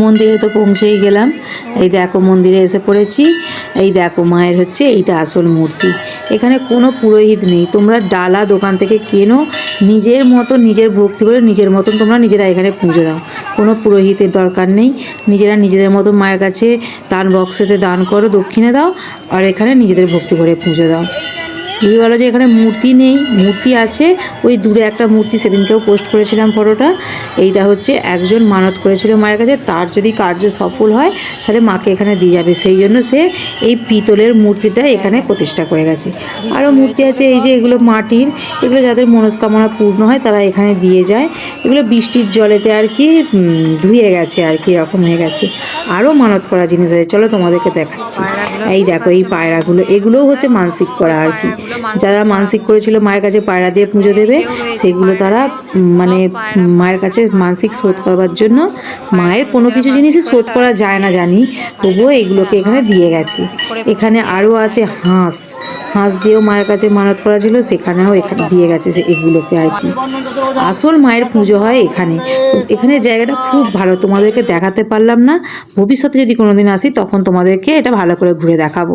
মন্দিরে তো পৌঁছেই গেলাম। এই দেখো মন্দিরে এসে পড়েছি। এই দেখো মায়ের হচ্ছে এইটা আসল মূর্তি। এখানে কোনো পুরোহিত নেই, তোমরা ডালা দোকান থেকে কেনো, নিজের মতন নিজের ভক্তি করে নিজের মতন তোমরা নিজেরা এখানে পুজো দাও। কোনো পুরোহিতের দরকার নেই, নিজেরা নিজেদের মতো মায়ের কাছে দান বক্সেতে দান করো, দক্ষিণে দাও, আর এখানে নিজেদের ভক্তি করে পুজো দাও। তুমি বলো যে এখানে মূর্তি নেই, মূর্তি আছে। ওই দূরে একটা মূর্তি, সেদিনকেও পোস্ট করেছিলাম ফটোটা। এইটা হচ্ছে একজন মানত করেছিল মায়ের কাছে, তার যদি কার্য সফল হয় তাহলে মাকে এখানে দিয়ে যাবে, সেই জন্য সে এই পিতলের মূর্তিটা এখানে প্রতিষ্ঠা করে গেছে। আরও মূর্তি আছে, এই যে এগুলো মাটির, এগুলো যাদের মনস্কামনা পূর্ণ হয় তারা এখানে দিয়ে যায়। এগুলো বৃষ্টির জলেতে আর কি ধুয়ে গেছে আর কি, এরকম হয়ে গেছে। আরও মানত করা জিনিস আছে, চলো তোমাদেরকে দেখাচ্ছি। এই দেখো এই পায়রাগুলো, এগুলোও হচ্ছে মানসিক করা আর কি। যারা মানসিক করেছিল মায়ের কাছে পায়রা দিয়ে পুজো দেবে, সেগুলো তারা মানে মায়ের কাছে মানসিক শোধ করবার জন্য, মায়ের কোনো কিছু জিনিসই শোধ করা যায় না জানি, তবুও এগুলোকে এখানে দিয়ে গেছে। এখানে আরও আছে হাঁস, হাঁস দিয়েও মায়ের কাছে মানত করা ছিল, সেখানেও এখানে দিয়ে গেছে এগুলোকে আর কি। আসল মায়ের পুজো হয় এখানে। তো এখানে জায়গাটা খুব ভালো, তোমাদেরকে দেখাতে পারলাম না, ভবিষ্যতে যদি কোনোদিন আসি তখন তোমাদেরকে এটা ভালো করে ঘুরে দেখাবো।